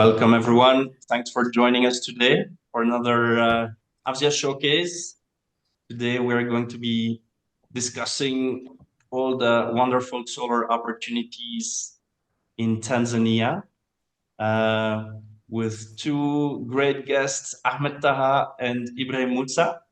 Welcome, everyone. Thanks for joining us today for another AFSIA showcase. Today, we're going to be discussing all the wonderful solar opportunities in Tanzania with two great guests, Ahmed Taha and Ibrahim Musa,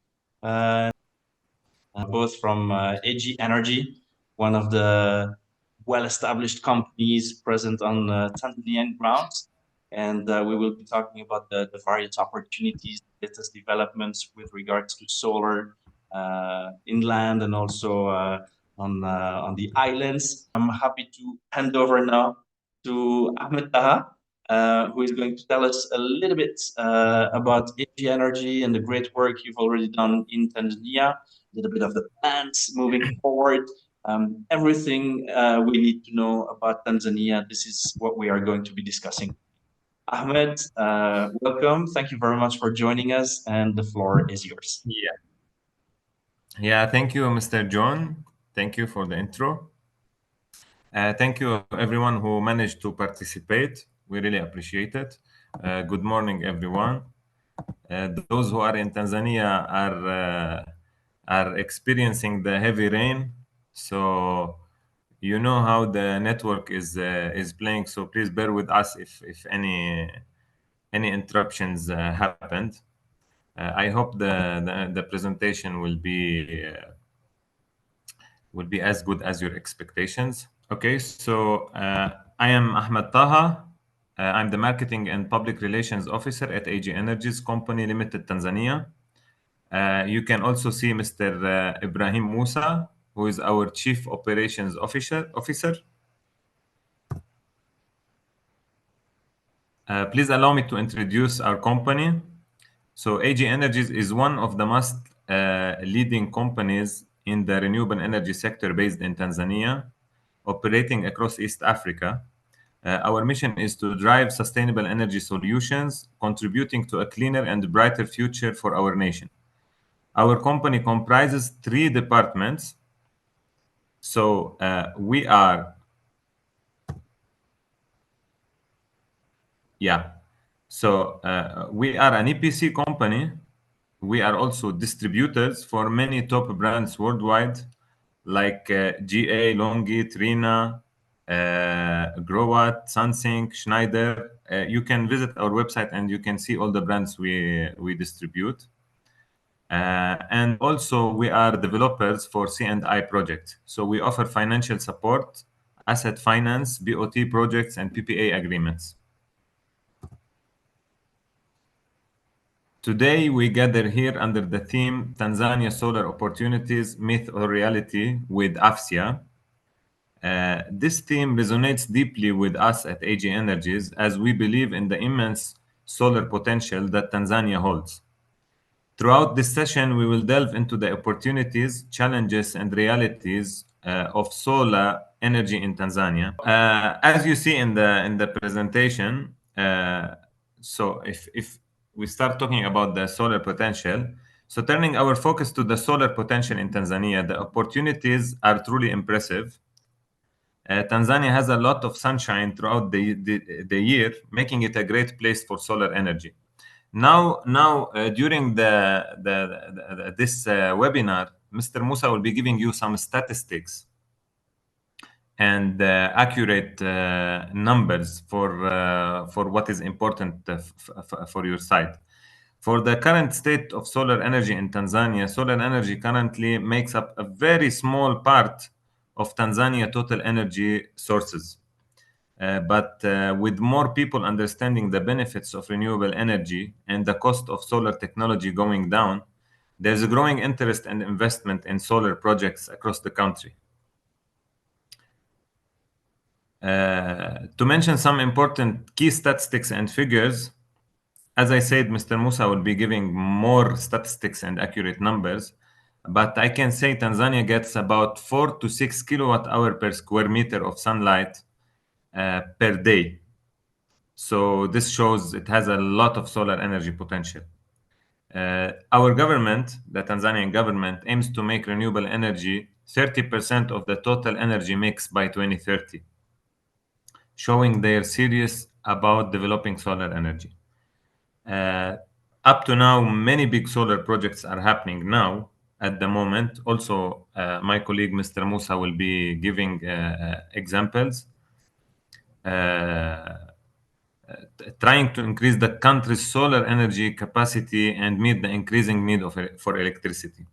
both from AG Energy, one of the well-established companies present on Tanzanian grounds. And we will be talking about the various opportunities, latest developments with regards to solar inland and also on the islands. I'm happy to hand over now to Ahmed Taha, who is going to tell us a little bit about AG Energy and the great work you've already done in Tanzania, a little bit of the plans moving forward. Everything we need to know about Tanzania. This is what we are going to be discussing. Ahmed, welcome. Thank you very much for joining us, and the floor is yours. Yeah, thank you, Mr. John. Thank you for the intro. Thank you, everyone who managed to participate. We really appreciate it. Good morning, everyone. Those who are in Tanzania are experiencing the heavy rain, so you know how the network is playing. So please bear with us if any interruptions happened. I hope the presentation will be as good as your expectations. Okay, so I am Ahmed Taha. I'm the Marketing and Public Relations Officer at AG Energies Company Limited, Tanzania. You can also see Mr. Ibrahim Musa, who is our Chief Operations Officer. Please allow me to introduce our company. So AG Energies is one of the most leading companies in the renewable energy sector based in Tanzania, operating across East Africa. Our mission is to drive sustainable energy solutions, contributing to a cleaner and brighter future for our nation. Our company comprises three departments. So we are an EPC company. We are also distributors for many top brands worldwide, like GA, Longi, Trina, Growatt, Sunsync, Schneider. You can visit our website and you can see all the brands we distribute. And also we are developers for C&I projects. So we offer financial support, asset finance, BOT projects, and PPA agreements. Today, we gather here under the theme Tanzania Solar Opportunities, Myth or Reality with AFSIA. This theme resonates deeply with us at AG Energies as we believe in the immense solar potential that Tanzania holds. Throughout this session, we will delve into the opportunities, challenges, and realities of solar energy in Tanzania. As you see in the presentation, so if we start talking about the solar potential, so turning our focus to the solar potential in Tanzania, the opportunities are truly impressive. Tanzania has a lot of sunshine throughout the year, making it a great place for solar energy. Now, during this webinar, Mr. Musa will be giving you some statistics and accurate numbers for what is important for your site. For the current state of solar energy in Tanzania, solar energy currently makes up a very small part of Tanzania total energy sources. But with more people understanding the benefits of renewable energy and the cost of solar technology going down, there's a growing interest and investment in solar projects across the country. To mention some important key statistics and figures, as I said, Mr. Musa will be giving more statistics and accurate numbers, but I can say Tanzania gets about 4 to 6 kilowatt hour per square meter of sunlight per day. So this shows it has a lot of solar energy potential. Our government, the Tanzanian government, aims to make renewable energy 30% of the total energy mix by 2030, showing their serious about developing solar energy. Up to now, many big solar projects are happening now at the moment. Also, my colleague Mr. Musa will be giving examples, trying to increase the country's solar energy capacity and meet the increasing need for electricity.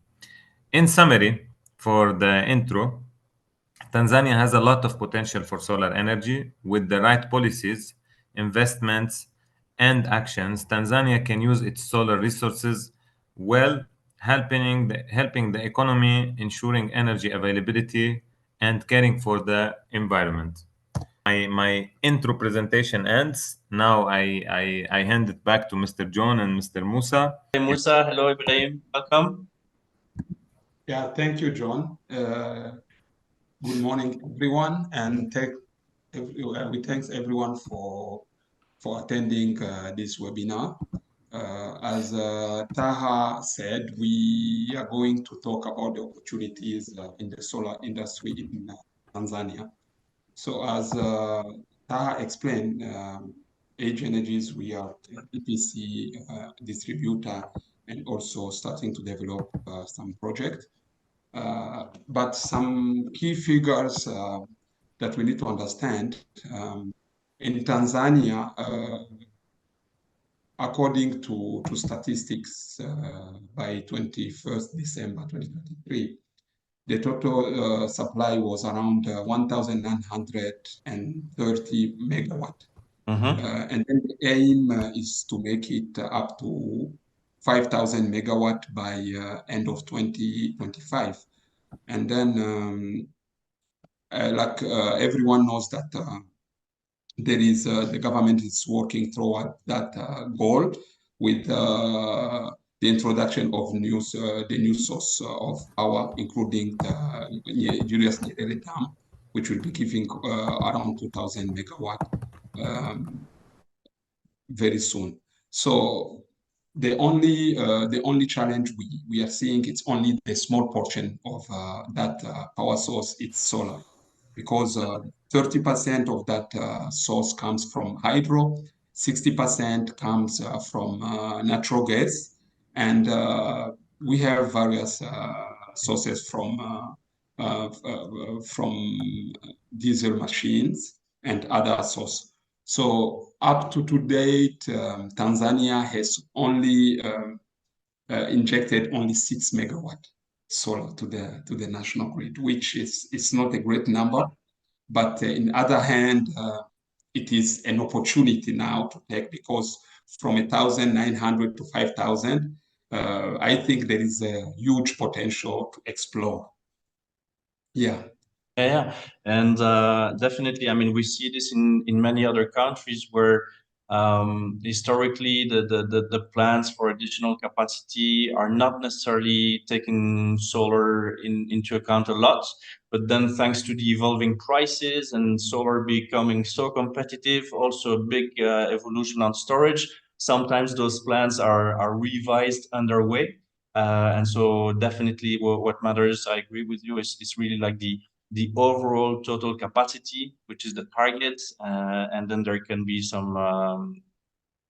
In summary, for the intro, Tanzania has a lot of potential for solar energy. With the right policies, investments, and actions, Tanzania can use its solar resources well, helping the economy, ensuring energy availability, and caring for the environment. My intro presentation ends. Now I hand it back to Mr. John and Mr. Musa. Hey, Musa, hello, Ibrahim, welcome. Yeah, thank you, John. Good morning, everyone, and we thanks everyone for attending this webinar. As Taha said, we are going to talk about the opportunities in the solar industry in Tanzania. So as Taha explained, Age Energies, we are EPC distributor and also starting to develop some projects. But some key figures that we need to understand. In Tanzania, according to statistics by 21st December 2023, the total supply was around 1,930 megawatt. And then the aim is to make it up to 5,000 megawatt by end of 2025. And then, like everyone knows that there is the government is working toward that goal with the introduction of the new source of power, including the Julius Nyerere Dam, which will be giving around 2,000 megawatt very soon. So the only challenge we are seeing, it's only the small portion of that power source, it's solar, because 30% of that source comes from hydro, 60% comes from natural gas, and we have various sources from diesel machines and other sources. So up to date, Tanzania has only injected only 6 megawatt solar to the national grid, which is not a great number. But in the other hand, it is an opportunity now to take, because from 1,900 to 5,000, I think there is a huge potential to explore. Yeah. Yeah, and definitely, I mean, we see this in many other countries where historically the plans for additional capacity are not necessarily taking solar into account a lot, but then thanks to the evolving prices and solar becoming so competitive, also a big evolution on storage, sometimes those plans are revised underway. And so definitely what matters, I agree with you, is really like the overall total capacity, which is the target, and then there can be some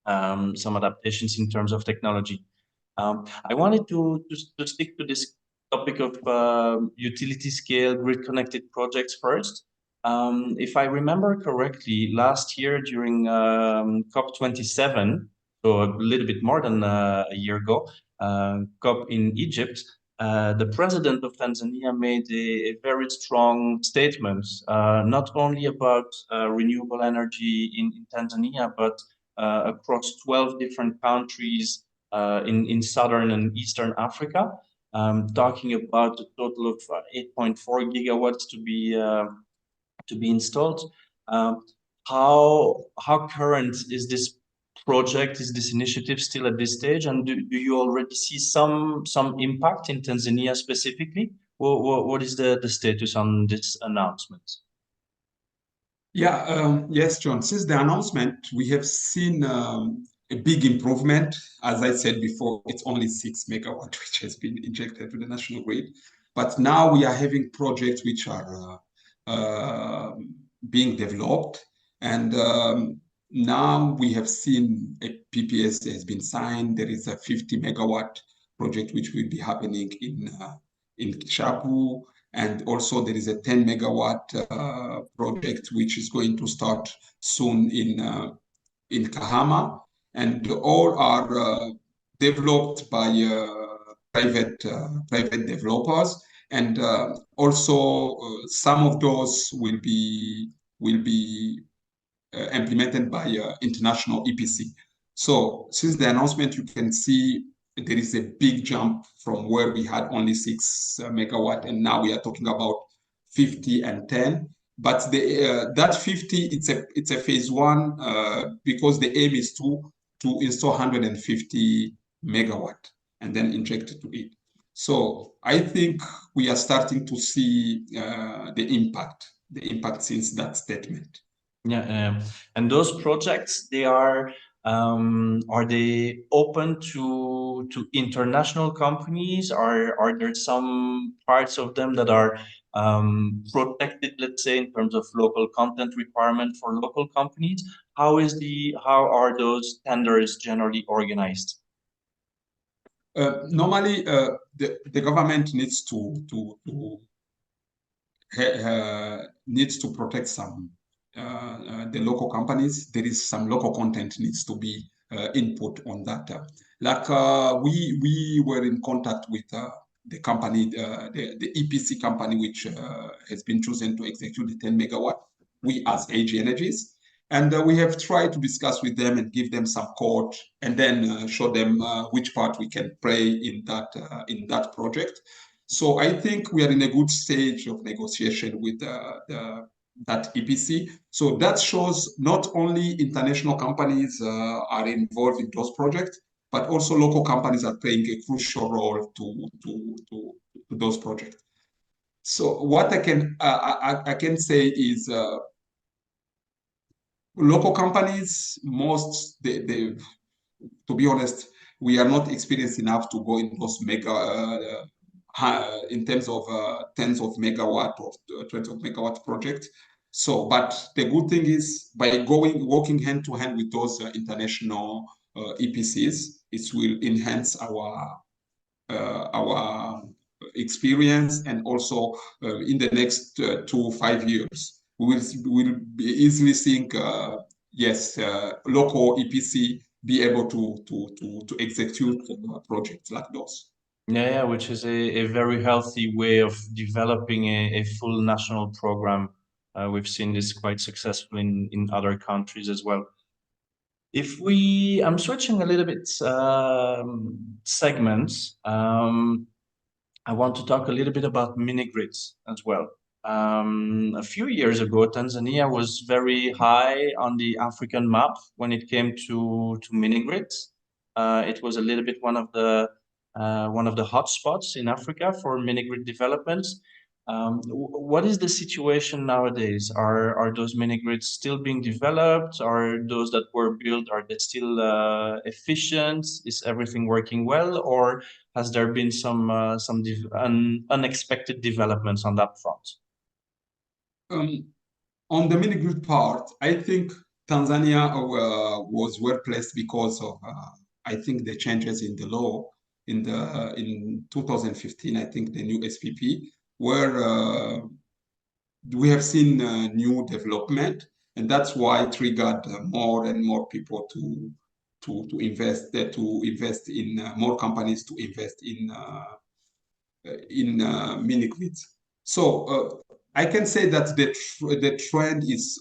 adaptations in terms of technology. I wanted to stick to this topic of utility scale grid connected projects first. If I remember correctly, last year during COP27, so a little bit more than a year ago, COP in Egypt, the president of Tanzania made a very strong statement, not only about renewable energy in Tanzania, but across 12 different countries in Southern and Eastern Africa, talking about a total of 8.4 gigawatts to be installed. How current is this project, is this initiative still at this stage, and do you already see some impact in Tanzania specifically? What is the status on this announcement? Yeah, yes, John. Since the announcement, we have seen a big improvement. As I said before, it's only 6 megawatt which has been injected to the national grid. But now we are having projects which are being developed. And now we have seen a PPS has been signed. There is a 50 megawatt project which will be happening in Kishapu, and also there is a 10 megawatt project which is going to start soon in Kahama, and all are developed by private developers, and also some of those will be implemented by international EPC. So since the announcement, you can see there is a big jump from where we had only 6 megawatt, and now we are talking about 50 and 10. But that 50, it's a phase one because the aim is to install 150 megawatt and then inject it to it. So I think we are starting to see the impact since that statement. Yeah, and those projects, are they open to international companies? Are there some parts of them that are protected, let's say, in terms of local content requirement for local companies? How are those tenders generally organized? Normally, the government needs to protect some the local companies. There is some local content needs to be input on that. We were in contact with the company, the EPC company, which has been chosen to execute the 10 megawatt. We as AG Energies. And we have tried to discuss with them and give them some code, and then show them which part we can play in that project. So I think we are in a good stage of negotiation with that EPC. So that shows not only international companies are involved in those projects, but also local companies are playing a crucial role to those projects. So what I can say is local companies, to be honest, we are not experienced enough to go in those mega in terms of tens of megawatt or 20 of megawatt project. So, but the good thing is by working hand to hand with those international EPCs, it will enhance our experience, and also in the next 2 to 5 years, we'll be easily seeing yes, local EPC be able to execute projects like those. Yeah, which is a very healthy way of developing a full national program. We've seen this quite successful in other countries as well. I'm switching a little bit segments. I want to talk a little bit about mini grids as well. A few years ago, Tanzania was very high on the African map when it came to mini grids. It was a little bit one of the hotspots in Africa for mini grid developments. What is the situation nowadays? Are those mini grids still being developed? Are those that were built, are they still efficient? Is everything working well, or has there been some unexpected developments on that front? On the mini grid part, I think Tanzania was well placed because of I think the changes in the law in 2015. I think the new SPP, where we have seen new development, and that's why triggered more and more people to invest in more companies to invest in mini grids. So I can say that the trend is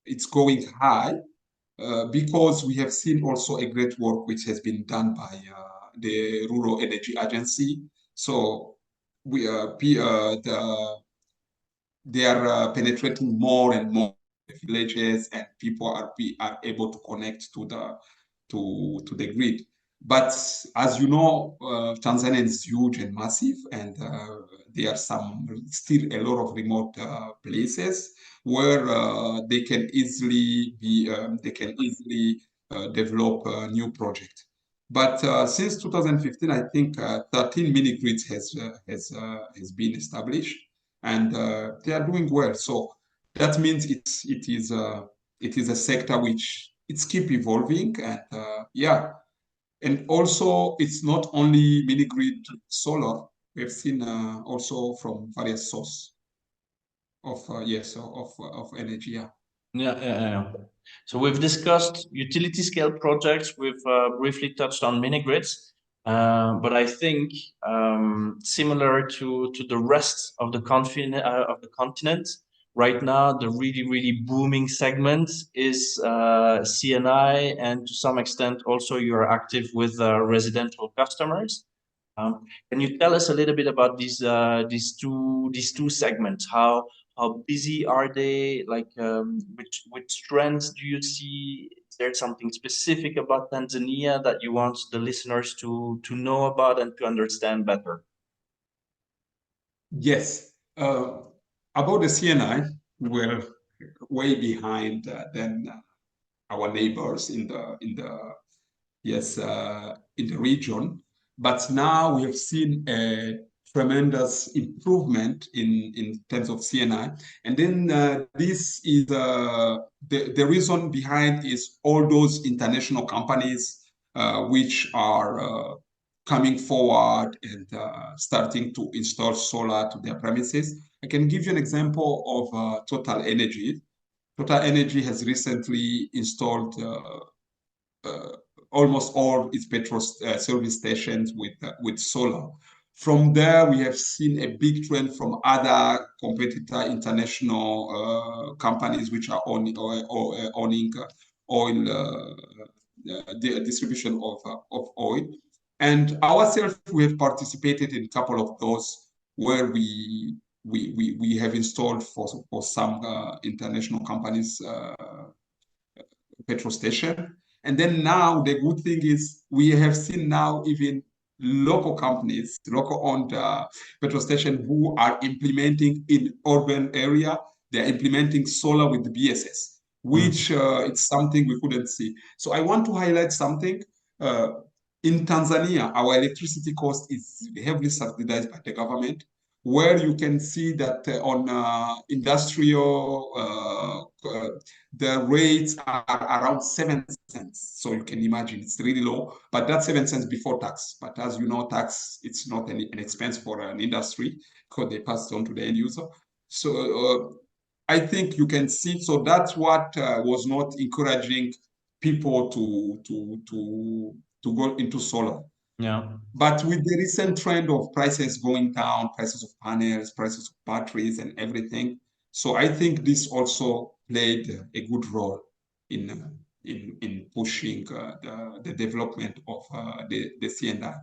it's going high because we have seen also a great work which has been done by the Rural Energy Agency. So they are penetrating more and more villages, and people are able to connect to the grid. But as you know, Tanzania is huge and massive, and there are still a lot of remote places where they can easily develop a new project. But since 2015, I think 13 mini grids has been established, and they are doing well. So that means it is it is a sector which it's keep evolving, and yeah, and also it's not only mini grid solar. We've seen also from various source of yes of energy. Yeah. Yeah. So we've discussed utility scale projects. We've briefly touched on mini grids, but I think similar to the rest of the continent, right now the really booming segment is CNI, and to some extent also you're active with residential customers. Can you tell us a little bit about these two segments? How busy are they? Like, which trends do you see? Is there something specific about Tanzania that you want the listeners to know about and to understand better? Yes. About the CNI, we're way behind than our neighbors in the yes, in the region. But now we have seen a tremendous improvement in terms of CNI. And then this is the reason behind is all those international companies which are coming forward and starting to install solar to their premises. I can give you an example of Total Energy. Total Energy has recently installed almost all its petrol service stations with solar. From there, we have seen a big trend from other competitor international companies which are owning oil the distribution of oil. And ourselves, we have participated in a couple of those where we have installed for some international companies petrol station. And then now the good thing is we have seen now even local companies, local owned petrol station who are implementing in urban area, they're implementing solar with the BSS, which it's something we couldn't see. So I want to highlight something. In Tanzania, our electricity cost is heavily subsidized by the government, where you can see that on industrial, the rates are around 7 cents. So you can imagine it's really low, but that's 7 cents before tax. But as you know, tax, it's not an expense for an industry because they pass it on to the end user. So I think you can see, so that's what was not encouraging people to go into solar. Yeah. But with the recent trend of prices going down, prices of panels, prices of batteries and everything, so I think this also played a good role in pushing the development of the CNI.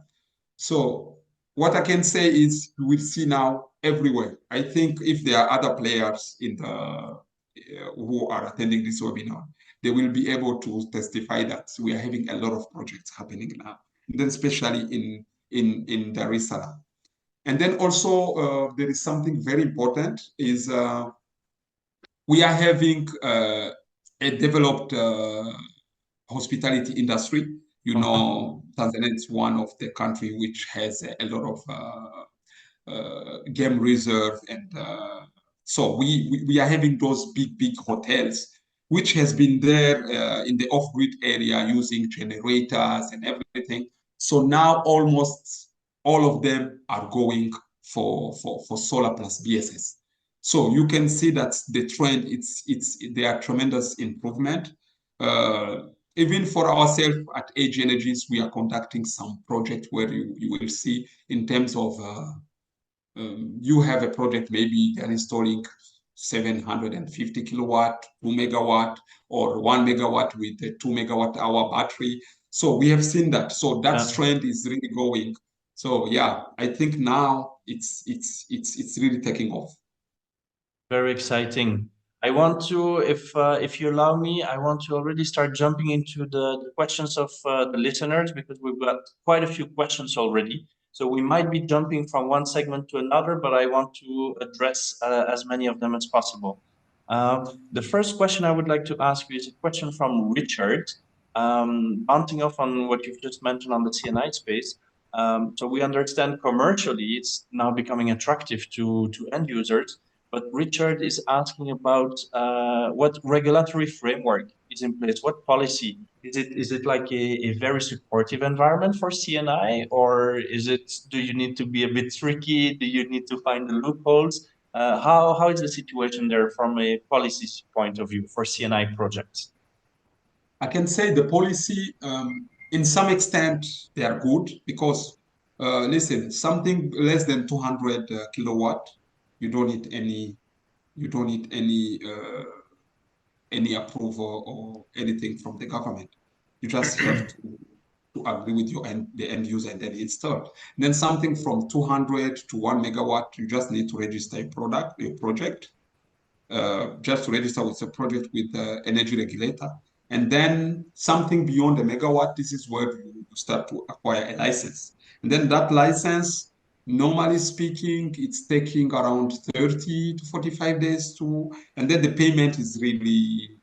So what I can say is we'll see now everywhere. I think if there are other players in the who are attending this webinar, they will be able to testify that we are having a lot of projects happening now, and then especially in Dar es Salaam. And then also there is something very important is we are having a developed hospitality industry. You know, Tanzania is one of the country which has a lot of game reserve, and so we are having those big hotels, which has been there in the off-grid area using generators and everything. So now almost all of them are going for solar plus BSS. So you can see that the trend, there are tremendous improvement. Even for ourselves at AG Energies, we are conducting some project where you will see in terms of you have a project, maybe they're installing 750 kilowatt, 2 megawatt, or 1 megawatt with a 2 megawatt hour battery. So we have seen that. So that trend is really going. So yeah, I think now it's really taking off. Very exciting. I want to, if you allow me, I want to already start jumping into the questions of the listeners, because we've got quite a few questions already. So we might be jumping from one segment to another, but I want to address as many of them as possible. The first question I would like to ask you is a question from Richard, bouncing off on what you've just mentioned on the CNI space. So we understand commercially it's now becoming attractive to end users. But Richard is asking about what regulatory framework is in place, what policy. Is it like a very supportive environment for CNI, or do you need to be a bit tricky? Do you need to find the loopholes? How is the situation there from a policy point of view for CNI projects? I can say the policy, in some extent, they are good because, listen, something less than 200 kilowatt, you don't need any approval or anything from the government. You just have to agree with the end user and then install. And then something from 200 to 1 megawatt, you just need to register your project, just to register with a project with the energy regulator. And then something beyond a megawatt, this is where you start to acquire a license. And then that license, normally speaking, it's taking around 30 to 45 days and then the payment is really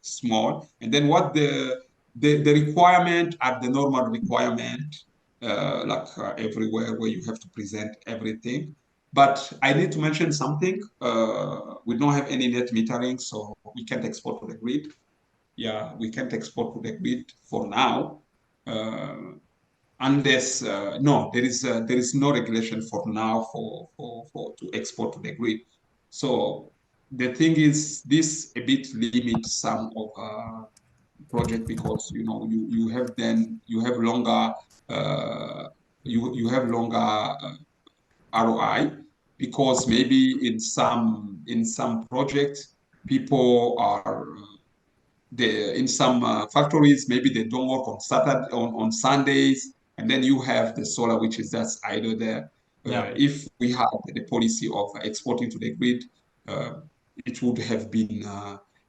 small. And then what the requirement are the normal requirement, everywhere where you have to present everything. But I need to mention something. We don't have any net metering, so we can't export to the grid. Yeah, we can't export to the grid for now. Unless there is no regulation for now for to export to the grid. So the thing is, this a bit limits some of project because you have longer you have longer ROI because maybe in some projects people are in some factories, maybe they don't work on Saturday, on Sundays, and then you have the solar, which is just idle there. Yeah. If we had the policy of exporting to the grid, it would have been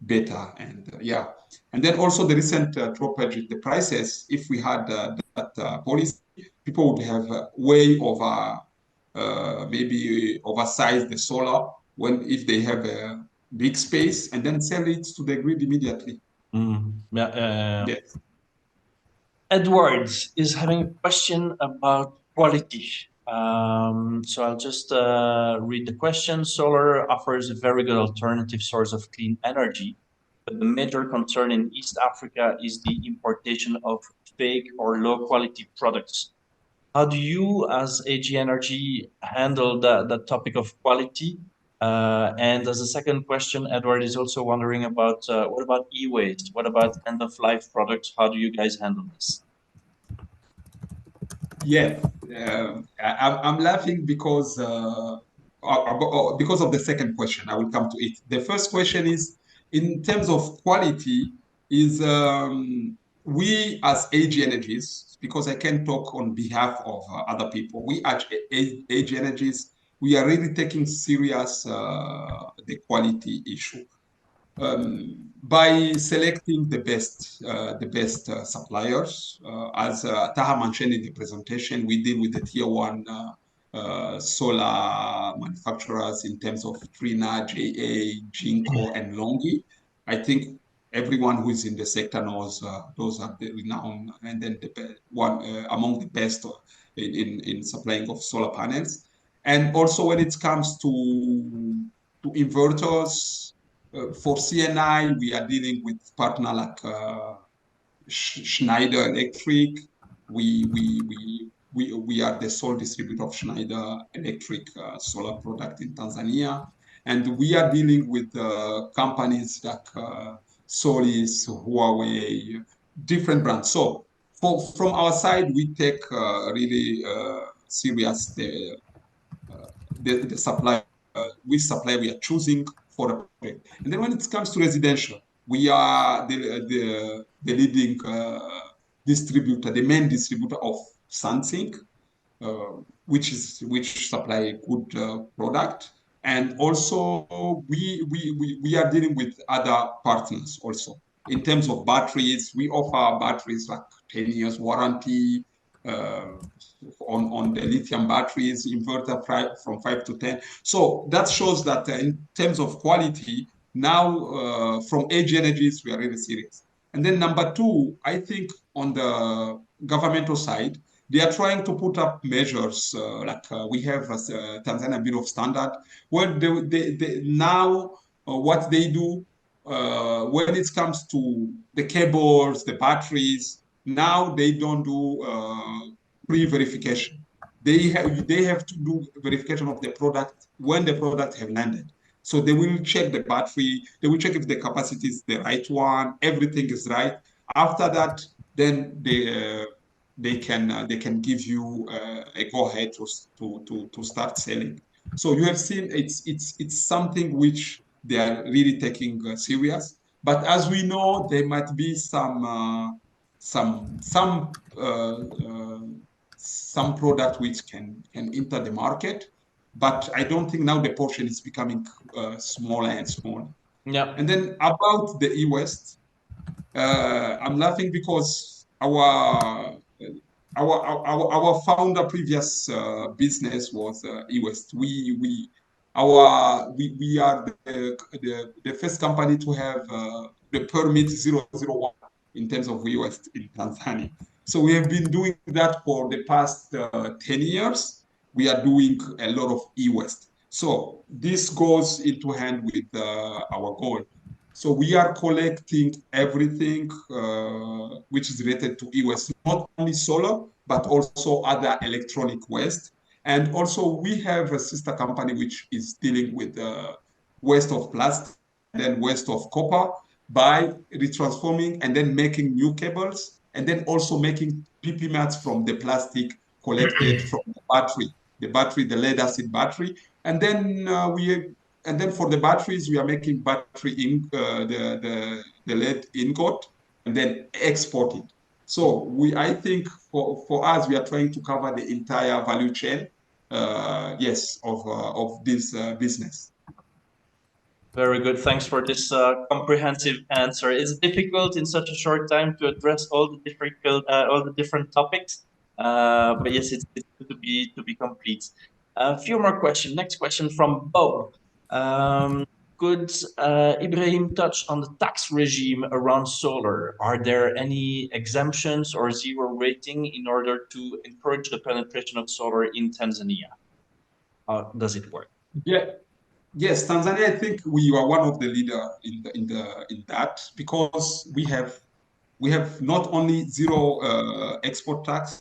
better. And yeah, and then also the recent droppage the prices. If we had that policy, people would have way over maybe oversize the solar if they have a big space and then sell it to the grid immediately. Yeah. Yes. Edwards is having a question about quality. So I'll just read the question. Solar offers a very good alternative source of clean energy, but the major concern in East Africa is the importation of fake or low quality products. How do you, as AG Energy, handle that topic of quality? And as a second question, Edward is also wondering about what about e-waste? What about end-of-life products? How do you guys handle this? Yeah, I'm laughing because of the second question. I will come to it. The first question is, in terms of quality, is we as AG Energies, because I can talk on behalf of other people, we as AG Energies, we are really taking serious the quality issue. By selecting the best suppliers. As Taha mentioned in the presentation, we deal with the tier one solar manufacturers in terms of Trina, JA, Jinko, and Longi. I think everyone who is in the sector knows those are the renowned and then among the best in supplying of solar panels. And also when it comes to inverters, for CNI, we are dealing with partner like Schneider Electric. We are the sole distributor of Schneider Electric solar product in Tanzania. And we are dealing with companies like Solis, Huawei, different brands. So from our side, we take really serious the supply, which supply we are choosing for a project. And then when it comes to residential, we are the leading distributor, the main distributor of SunSync, which supply a good product. And also we are dealing with other partners also. In terms of batteries, we offer batteries like 10 years warranty, on the lithium batteries, inverter from 5 to 10. So that shows that in terms of quality, now from AG Energies, we are really serious. And then number two, I think on the governmental side, They are trying to put up measures we have as Tanzania Bureau of Standard, where now what they do when it comes to the cables, the batteries, now they don't do pre-verification. They have to do verification of the product when the product have landed. So they will check the battery, they will check if the capacity is the right one, everything is right. After that, then they can give you a go ahead to start selling. So you have seen it's something which they are really taking serious. But as we know, there might be some product which can enter the market, but I don't think now the portion is becoming smaller and smaller. Yeah. And then about the e-waste, I'm laughing because our founder previous business was e-waste. We are the first company to have the permit 001 in terms of e-waste in Tanzania. So we have been doing that for the past 10 years. We are doing a lot of e-waste. So this goes into hand with our goal. So we are collecting everything which is related to e-waste, not only solar, but also other electronic waste. And also we have a sister company which is dealing with waste of plastic and then waste of copper by retransforming and then making new cables and then also making PP mats from the plastic collected from the battery, the lead acid battery. And then and then for the batteries, we are making battery the lead ingot and then export it. So I think for us, we are trying to cover the entire value chain, yes, of this business. Very good. Thanks for this comprehensive answer. It's difficult in such a short time to address all the different topics, but yes, it's good to be complete. A few more questions. Next question from Bob. Could Ibrahim touch on the tax regime around solar? Are there any exemptions or zero rating in order to encourage the penetration of solar in Tanzania? How does it work? Yeah. Yes, Tanzania. I think we are one of the leader in that because we have not only zero export tax,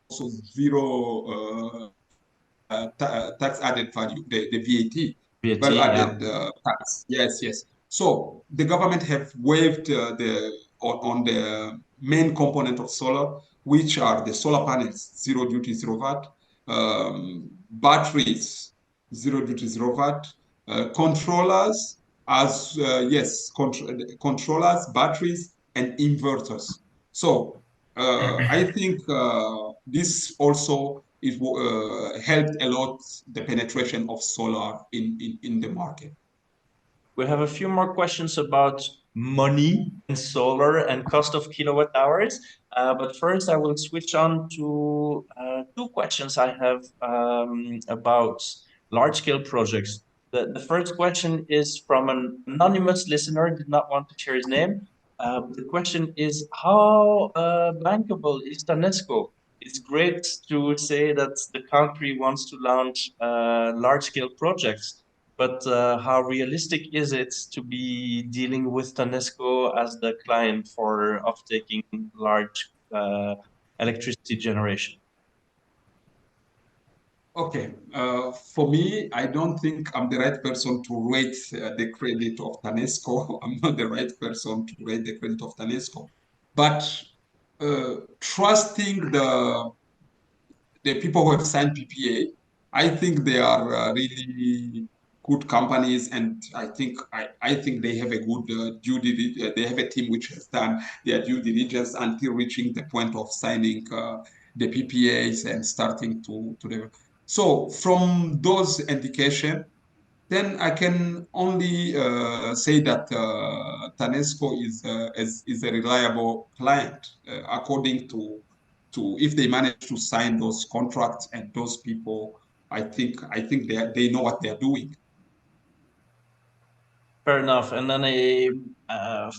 also zero tax added value, the VAT, VAT, value yeah. added tax. Yes, yes. So the government have waived on the main component of solar, which are the solar panels, zero duty, zero VAT, batteries, zero duty, zero VAT, controllers, controllers, batteries, and inverters. So I think this also helped a lot the penetration of solar in the market. We have a few more questions about money and solar and cost of kilowatt hours. But first, I will switch on to two questions I have about large-scale projects. The first question is from an anonymous listener, did not want to share his name. The question is, how bankable is TANESCO? It's great to say that the country wants to launch large-scale projects, but how realistic is it to be dealing with TANESCO as the client for off-taking large electricity generation? Okay, for me, I don't think I'm the right person to rate the credit of TANESCO. I'm not the right person to rate the credit of TANESCO. But trusting the people who have signed PPA, I think they are really good companies, and I think they have a good due diligence. They have a team which has done their due diligence until reaching the point of signing the PPAs and starting to develop. So from those indications, then I can only say that TANESCO is a reliable client according to if they manage to sign those contracts and those people. I think they know what they're doing. Fair enough. And then a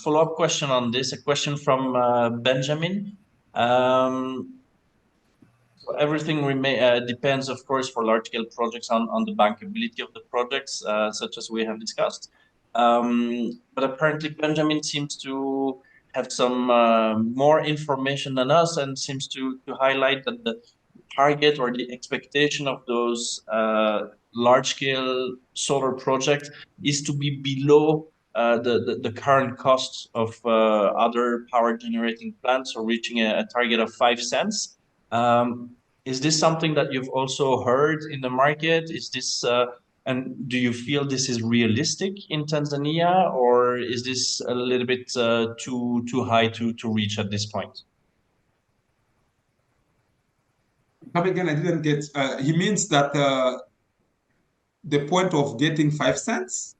follow-up question on this, a question from Benjamin. Everything depends, of course, for large-scale projects on the bankability of the projects, such as we have discussed. But apparently, Benjamin seems to have some more information than us, and seems to highlight that the target or the expectation of those large-scale solar projects is to be below the current costs of other power generating plants, or reaching a target of 5 cents. Is this something that you've also heard in the market? Is this and do you feel this is realistic in Tanzania, or is this a little bit too high to reach at this point? Come again, I didn't get. He means that the point of getting 5 cents?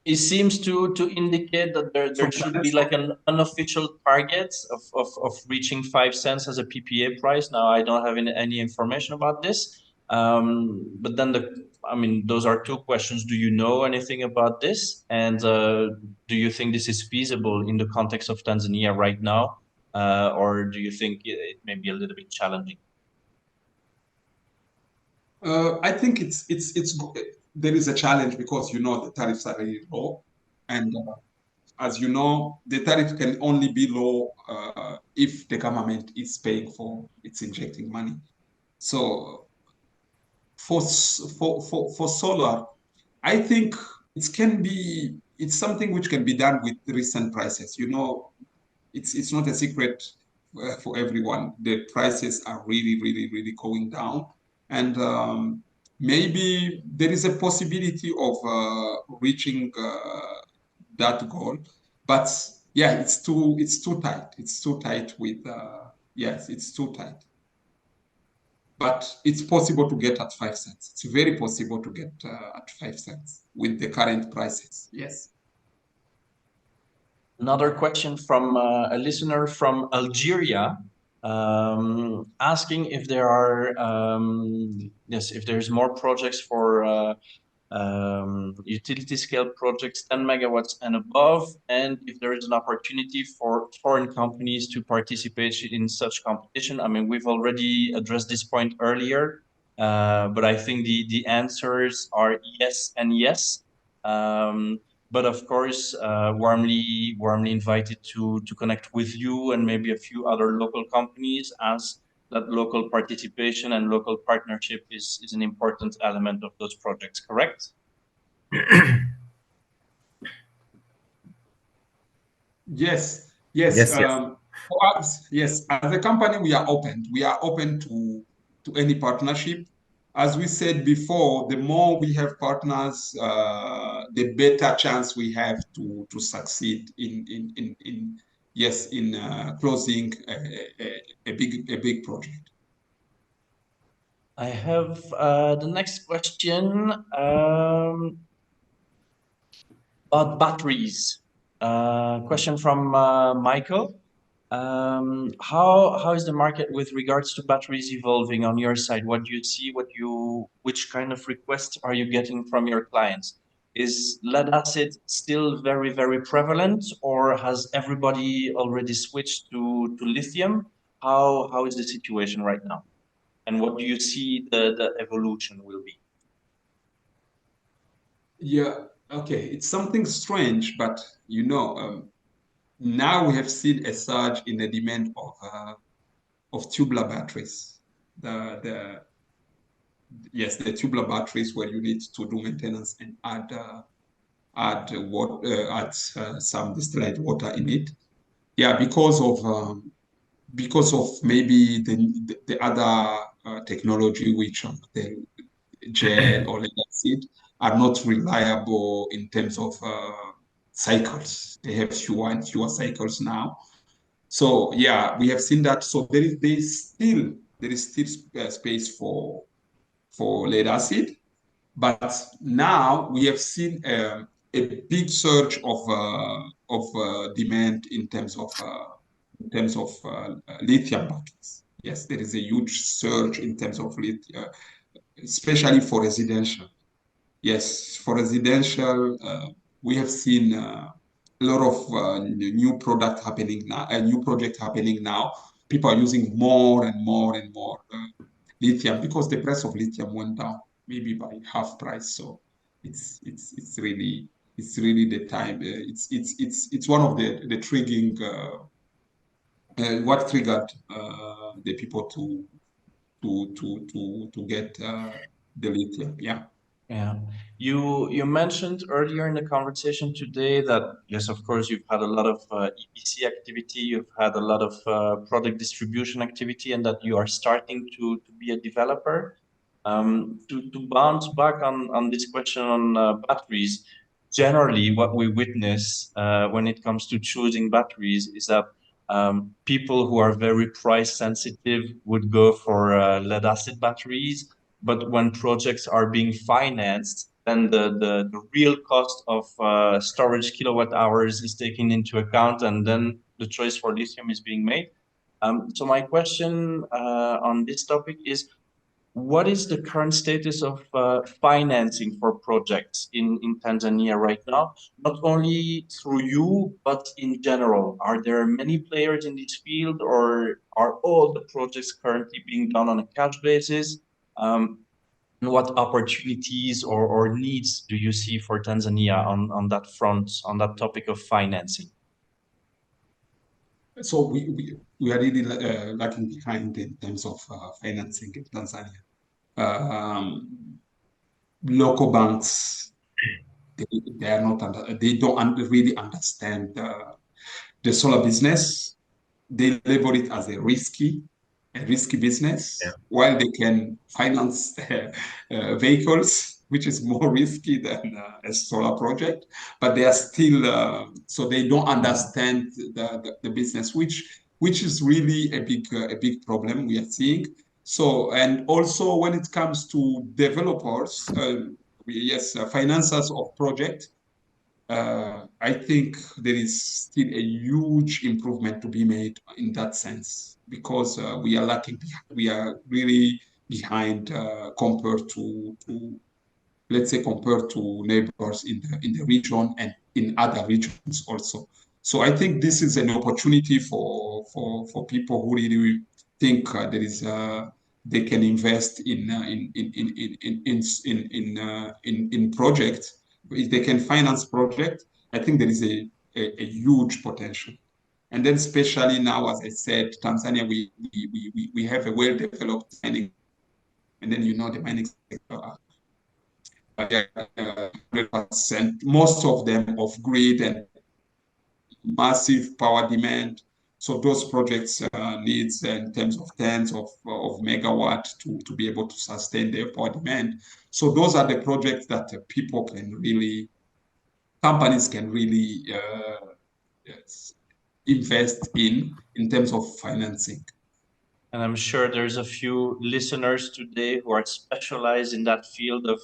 It seems to indicate that there should be like an unofficial target of reaching 5 cents as a PPA price. Now, I don't have any information about this. But then I mean, those are two questions. Do you know anything about this? And do you think this is feasible in the context of Tanzania right now? Or do you think it may be a little bit challenging? I think there is a challenge because the tariffs are very low, and as you know, the tariff can only be low if the government is paying for it's injecting money. So for solar, I think it's something which can be done with recent prices. It's not a secret for everyone. The prices are really, really, really going down. And maybe there is a possibility of reaching that goal. But yeah, it's too tight. It's too tight yes, it's too tight. But it's possible to get at 5 cents. It's very possible to get at 5 cents with the current prices. Yes. Another question from a listener from Algeria, asking if there are if there's more projects for utility scale projects 10 megawatts and above, and if there is an opportunity for foreign companies to participate in such competition. I mean, we've already addressed this point earlier, but I think the answers are yes and yes. But of course, warmly invited to connect with you and maybe a few other local companies, as that local participation and local partnership is an important element of those projects, correct? Yes. Yes. For us, yes. As a company, we are open. We are open to any partnership. As we said before, the more we have partners, the better chance we have to succeed in closing a big project. I have the next question about batteries. Question from Michael. How is the market with regards to batteries evolving on your side? What do you see? Which kind of requests are you getting from your clients? Is lead acid still very, very prevalent, or has everybody already switched to lithium? How is the situation right now? And what do you see the evolution will be? Yeah, okay. It's something strange, but now we have seen a surge in the demand of tubular batteries. The tubular batteries, where you need to do maintenance and add some distilled water in it. Yeah, because of maybe the other technology, which the gel or lead acid, are not reliable in terms of cycles. They have fewer and fewer cycles now. So yeah, we have seen that. So there is still space for lead acid, but now we have seen a big surge of demand in terms of lithium batteries. Yes, there is a huge surge in terms of lithium, especially for residential. Yes, for residential, we have seen a lot of new project happening now. people are using more and more and more lithium because the price of lithium went down maybe by half price. So it's really the time. It's one of the triggering what triggered the people to get the lithium. Yeah. Yeah. You mentioned earlier in the conversation today that yes, of course, you've had a lot of EPC activity, you've had a lot of product distribution activity, and that you are starting to be a developer. To bounce back on this question on batteries, generally what we witness when it comes to choosing batteries is that people who are very price sensitive would go for lead acid batteries, but when projects are being financed, then the real cost of storage kilowatt hours is taken into account, and then the choice for lithium is being made. So my question on this topic is, what is the current status of financing for projects in Tanzania right now? Not only through you, but in general. Are there many players in this field, or are all the projects currently being done on a cash basis? And what opportunities or needs do you see for Tanzania on that front, on that topic of financing? So we are really lagging behind in terms of financing in Tanzania. Local banks, they are not they don't really understand the solar business. They label it as a risky business, while they can finance vehicles, which is more risky than a solar project. But they are still so they don't understand the business, which is really a big problem we are seeing. So, and also when it comes to developers, yes, financiers of project, I think there is still a huge improvement to be made in that sense because we are lacking, we are really behind compared to let's say compared to neighbors in the region and in other regions also. So I think this is an opportunity for people who really think there is they can invest in projects. If they can finance projects, I think there is a huge potential. And then especially now, as I said, Tanzania, we have a well-developed mining, and then the mining sector, 100%, most of them off grid and massive power demand. So those projects needs in terms of tens of megawatt to be able to sustain their power demand. So those are the projects that people can really, companies can really yes, invest in terms of financing. And I'm sure there's a few listeners today who are specialized in that field of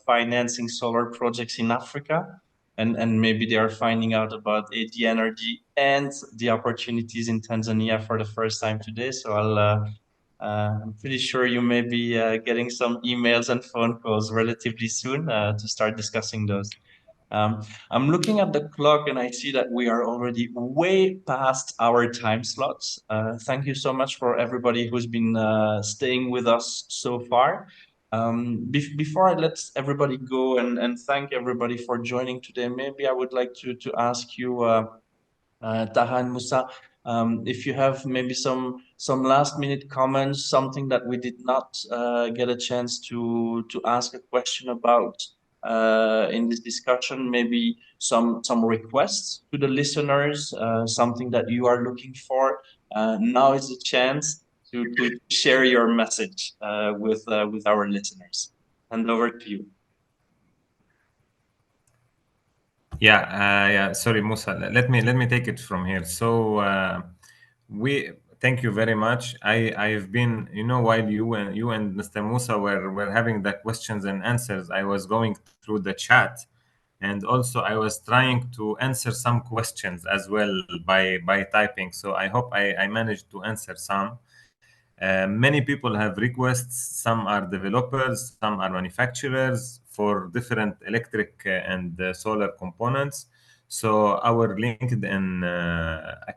financing solar projects in Africa. And maybe they are finding out about AD Energy and the opportunities in Tanzania for the first time today. So I'm pretty sure you may be getting some emails and phone calls relatively soon to start discussing those. I'm looking at the clock and I see that we are already way past our time slots. Thank you so much for everybody who's been staying with us so far. Before I let everybody go and thank everybody for joining today, maybe I would like to ask you, Taha and Musa, if you have maybe some last minute comments, something that we did not get a chance to ask a question about in this discussion, maybe some requests to the listeners, something that you are looking for. Now is the chance to share your message with our listeners. Hand over to you. Yeah. Sorry, Musa. Let me take it from here. So we thank you very much. I've been, while you and Mr. Musa were having the questions and answers, I was going through the chat, and also I was trying to answer some questions as well by typing. So I hope I managed to answer some. Many people have requests. Some are developers, some are manufacturers for different electric and solar components. So our LinkedIn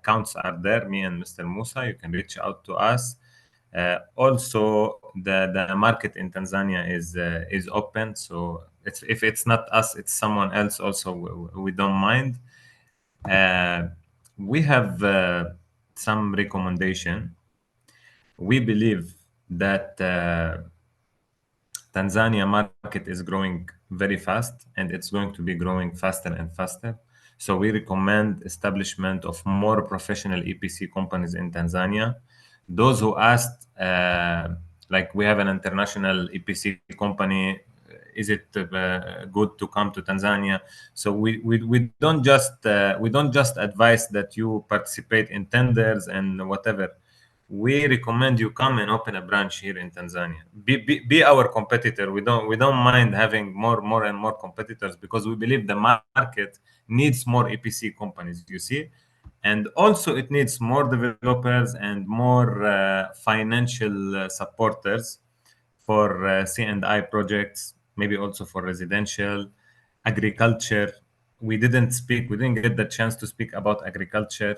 accounts are there. Me and Mr. Musa, you can reach out to us. Also, the market in Tanzania is open. So if it's not us, it's someone else. Also, we don't mind. We have some recommendation. We believe that Tanzania market is growing very fast, and it's going to be growing faster and faster. So we recommend establishment of more professional EPC companies in Tanzania. Those who asked, like we have an international EPC company, is it good to come to Tanzania? So we don't just advise that you participate in tenders and whatever. We recommend you come and open a branch here in Tanzania. Be our competitor. We don't mind having more and more competitors, because we believe the market needs more EPC companies. You see, and also it needs more developers and more financial supporters for C&I projects, maybe also for residential, agriculture. We didn't get the chance to speak about agriculture.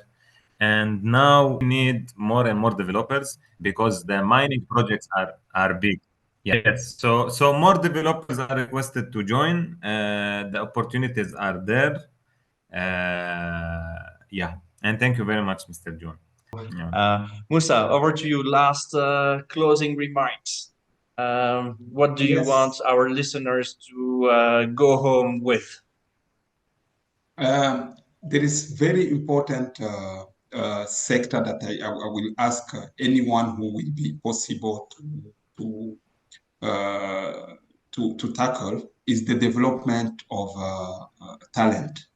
And now we need more and more developers, because the mining projects are big. Yes, so more developers are requested to join. The opportunities are there. Yeah, and thank you very much, Mr. John. Yeah. Musa, over to you. Last closing remarks. What do you want our listeners to go home with? There is very important sector that I will ask anyone who will be possible to to tackle, is the development of talent.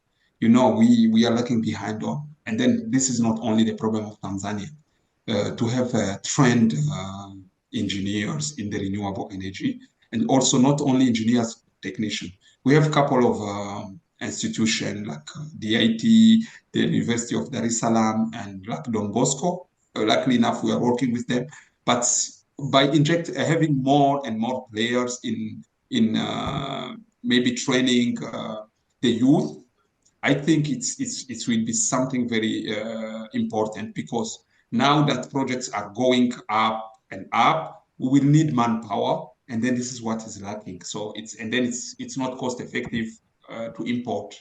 You know, we are lacking behind on, and then this is not only the problem of Tanzania. To have trained engineers in the renewable energy, and also not only engineers, technicians. We have a couple of institutions like the IT, the University of Dar es Salaam, and like Don Bosco. Luckily enough, we are working with them. But by having more and more players in maybe training the youth, I think it will be something very important, because now that projects are going up and up, we will need manpower, and then this is what is lacking. So it's not cost effective to import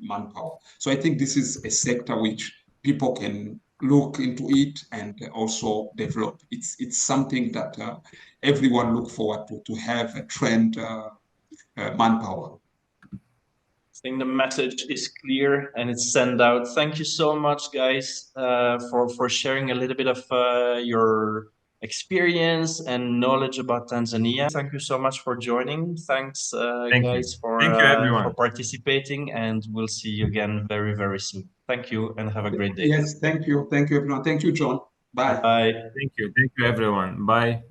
manpower. So I think this is a sector which people can look into it and also develop. It's something that everyone look forward to have a trained manpower. I think the message is clear and it's sent out. Thank you so much, guys, for sharing a little bit of your experience and knowledge about Tanzania. Thank you so much for joining. Thanks, guys, for participating, and we'll see you again very, very soon. Thank you, and have a great day. Yes, thank you. Thank you, everyone. Thank you, John. Bye. Bye. Thank you, everyone. Bye.